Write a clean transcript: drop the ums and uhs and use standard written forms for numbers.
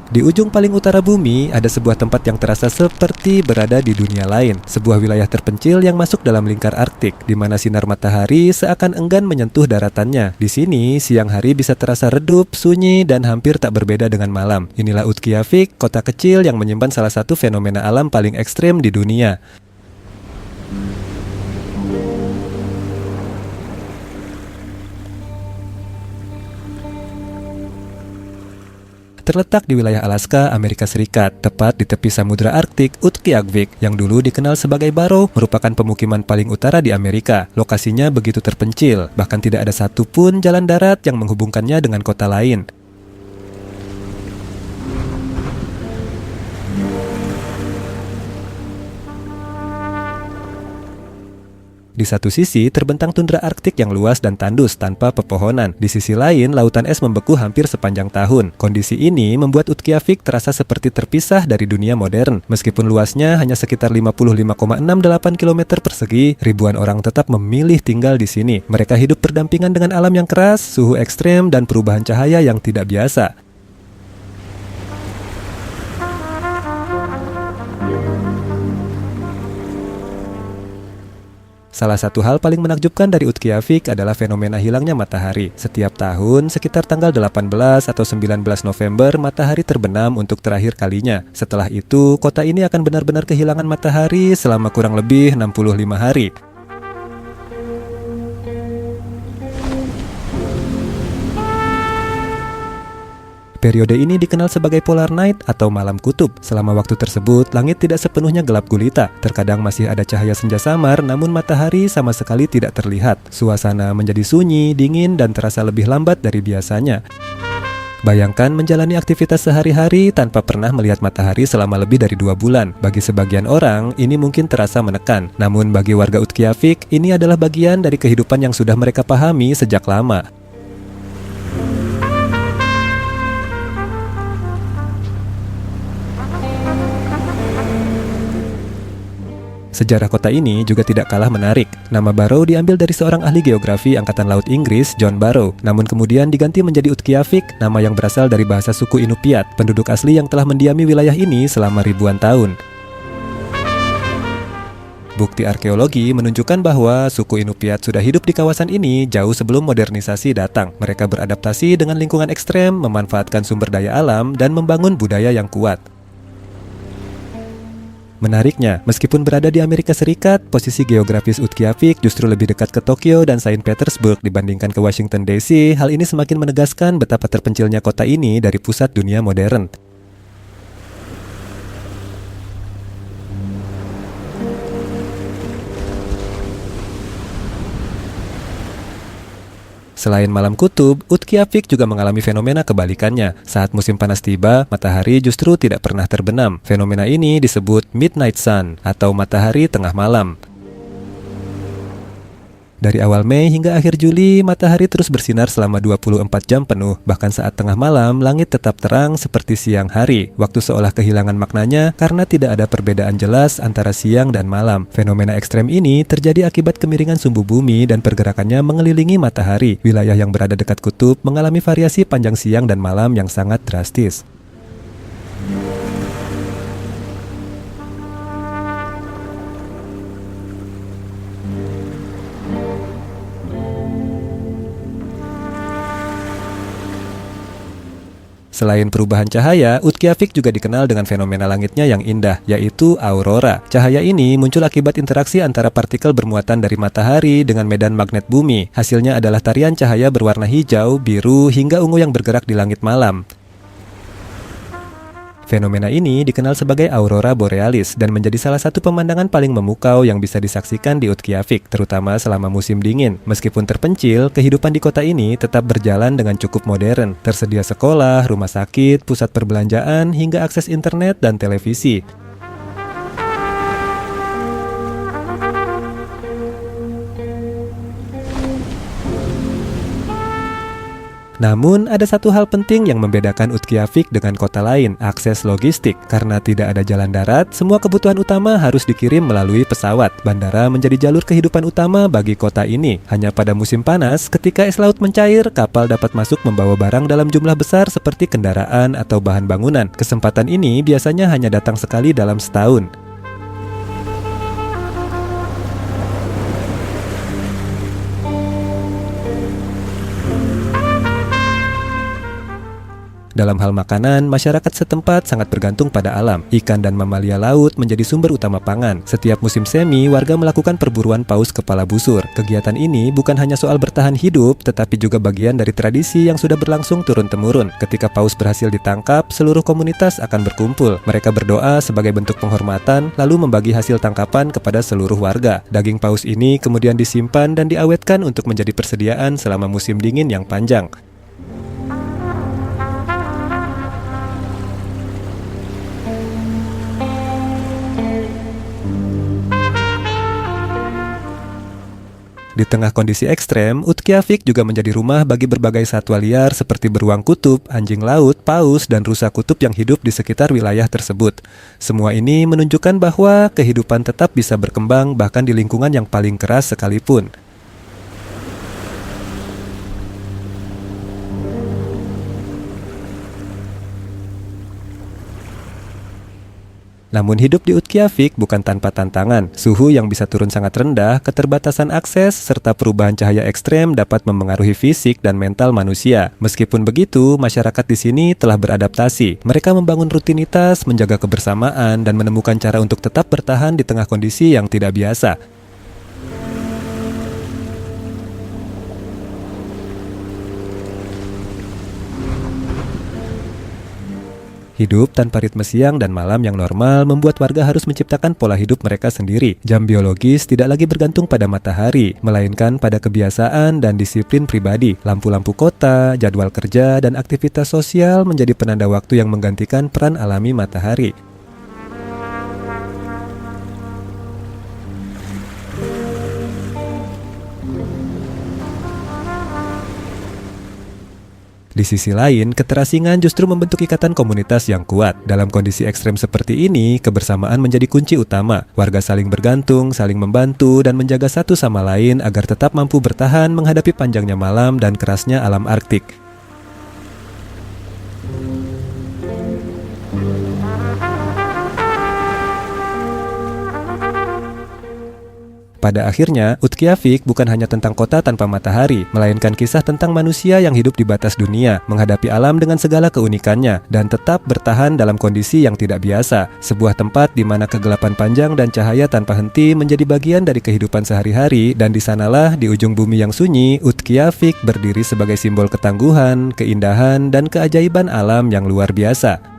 Di ujung paling utara bumi, ada sebuah tempat yang terasa seperti berada di dunia lain. Sebuah wilayah terpencil yang masuk dalam lingkar Arktik, di mana sinar matahari seakan enggan menyentuh daratannya. Di sini, siang hari bisa terasa redup, sunyi, dan hampir tak berbeda dengan malam. Inilah Utqiagvik, kota kecil yang menyimpan salah satu fenomena alam paling ekstrem di dunia. Terletak di wilayah Alaska, Amerika Serikat, tepat di tepi Samudra Arktik, Utqiagvik, yang dulu dikenal sebagai Barrow, merupakan pemukiman paling utara di Amerika. Lokasinya begitu terpencil, bahkan tidak ada satupun jalan darat yang menghubungkannya dengan kota lain. Di satu sisi, terbentang tundra Arktik yang luas dan tandus tanpa pepohonan. Di sisi lain, lautan es membeku hampir sepanjang tahun. Kondisi ini membuat Utqiagvik terasa seperti terpisah dari dunia modern. Meskipun luasnya hanya sekitar 55,68 km persegi, ribuan orang tetap memilih tinggal di sini. Mereka hidup berdampingan dengan alam yang keras, suhu ekstrem, dan perubahan cahaya yang tidak biasa. Salah satu hal paling menakjubkan dari Utqiagvik adalah fenomena hilangnya matahari. Setiap tahun, sekitar tanggal 18 atau 19 November, matahari terbenam untuk terakhir kalinya. Setelah itu, kota ini akan benar-benar kehilangan matahari selama kurang lebih 65 hari. Periode ini dikenal sebagai polar night atau malam kutub. Selama waktu tersebut, langit tidak sepenuhnya gelap gulita. Terkadang masih ada cahaya senja samar, namun matahari sama sekali tidak terlihat. Suasana menjadi sunyi, dingin, dan terasa lebih lambat dari biasanya. Bayangkan menjalani aktivitas sehari-hari tanpa pernah melihat matahari selama lebih dari 2 bulan. Bagi sebagian orang, ini mungkin terasa menekan. Namun bagi warga Utqiagvik, ini adalah bagian dari kehidupan yang sudah mereka pahami sejak lama. Sejarah kota ini juga tidak kalah menarik. Nama Barrow diambil dari seorang ahli geografi Angkatan Laut Inggris, John Barrow. Namun kemudian diganti menjadi Utqiagvik, nama yang berasal dari bahasa suku Inupiat, penduduk asli yang telah mendiami wilayah ini selama ribuan tahun. Bukti arkeologi menunjukkan bahwa suku Inupiat sudah hidup di kawasan ini jauh sebelum modernisasi datang. Mereka beradaptasi dengan lingkungan ekstrem, memanfaatkan sumber daya alam, dan membangun budaya yang kuat. Menariknya, meskipun berada di Amerika Serikat, posisi geografis Utqiagvik justru lebih dekat ke Tokyo dan Saint Petersburg dibandingkan ke Washington DC. Hal ini semakin menegaskan betapa terpencilnya kota ini dari pusat dunia modern. Selain malam kutub, Utqiagvik juga mengalami fenomena kebalikannya. Saat musim panas tiba, matahari justru tidak pernah terbenam. Fenomena ini disebut midnight sun atau matahari tengah malam. Dari awal Mei hingga akhir Juli, matahari terus bersinar selama 24 jam penuh. Bahkan saat tengah malam, langit tetap terang seperti siang hari. Waktu seolah kehilangan maknanya karena tidak ada perbedaan jelas antara siang dan malam. Fenomena ekstrem ini terjadi akibat kemiringan sumbu bumi dan pergerakannya mengelilingi matahari. Wilayah yang berada dekat kutub mengalami variasi panjang siang dan malam yang sangat drastis. Selain perubahan cahaya, Utqiagvik juga dikenal dengan fenomena langitnya yang indah, yaitu aurora. Cahaya ini muncul akibat interaksi antara partikel bermuatan dari matahari dengan medan magnet bumi. Hasilnya adalah tarian cahaya berwarna hijau, biru, hingga ungu yang bergerak di langit malam. Fenomena ini dikenal sebagai aurora borealis dan menjadi salah satu pemandangan paling memukau yang bisa disaksikan di Utqiagvik, terutama selama musim dingin. Meskipun terpencil, kehidupan di kota ini tetap berjalan dengan cukup modern. Tersedia sekolah, rumah sakit, pusat perbelanjaan, hingga akses internet dan televisi. Namun, ada satu hal penting yang membedakan Utqiagvik dengan kota lain, akses logistik. Karena tidak ada jalan darat, semua kebutuhan utama harus dikirim melalui pesawat. Bandara menjadi jalur kehidupan utama bagi kota ini. Hanya pada musim panas, ketika es laut mencair, kapal dapat masuk membawa barang dalam jumlah besar seperti kendaraan atau bahan bangunan. Kesempatan ini biasanya hanya datang sekali dalam setahun. Dalam hal makanan, masyarakat setempat sangat bergantung pada alam. Ikan dan mamalia laut menjadi sumber utama pangan. Setiap musim semi, warga melakukan perburuan paus kepala busur. Kegiatan ini bukan hanya soal bertahan hidup, tetapi juga bagian dari tradisi yang sudah berlangsung turun-temurun. Ketika paus berhasil ditangkap, seluruh komunitas akan berkumpul. Mereka berdoa sebagai bentuk penghormatan, lalu membagi hasil tangkapan kepada seluruh warga. Daging paus ini kemudian disimpan dan diawetkan untuk menjadi persediaan selama musim dingin yang panjang. Di tengah kondisi ekstrem, Utqiagvik juga menjadi rumah bagi berbagai satwa liar seperti beruang kutub, anjing laut, paus, dan rusa kutub yang hidup di sekitar wilayah tersebut. Semua ini menunjukkan bahwa kehidupan tetap bisa berkembang bahkan di lingkungan yang paling keras sekalipun. Namun hidup di Utqiagvik bukan tanpa tantangan. Suhu yang bisa turun sangat rendah, keterbatasan akses, serta perubahan cahaya ekstrem dapat memengaruhi fisik dan mental manusia. Meskipun begitu, masyarakat di sini telah beradaptasi. Mereka membangun rutinitas, menjaga kebersamaan, dan menemukan cara untuk tetap bertahan di tengah kondisi yang tidak biasa. Hidup tanpa ritme siang dan malam yang normal membuat warga harus menciptakan pola hidup mereka sendiri. Jam biologis tidak lagi bergantung pada matahari, melainkan pada kebiasaan dan disiplin pribadi. Lampu-lampu kota, jadwal kerja, dan aktivitas sosial menjadi penanda waktu yang menggantikan peran alami matahari. Di sisi lain, keterasingan justru membentuk ikatan komunitas yang kuat. Dalam kondisi ekstrem seperti ini, kebersamaan menjadi kunci utama. Warga saling bergantung, saling membantu, dan menjaga satu sama lain agar tetap mampu bertahan menghadapi panjangnya malam dan kerasnya alam Arktik. Pada akhirnya, Utqiagvik bukan hanya tentang kota tanpa matahari, melainkan kisah tentang manusia yang hidup di batas dunia, menghadapi alam dengan segala keunikannya, dan tetap bertahan dalam kondisi yang tidak biasa. Sebuah tempat di mana kegelapan panjang dan cahaya tanpa henti menjadi bagian dari kehidupan sehari-hari, dan di sanalah, di ujung bumi yang sunyi, Utqiagvik berdiri sebagai simbol ketangguhan, keindahan, dan keajaiban alam yang luar biasa.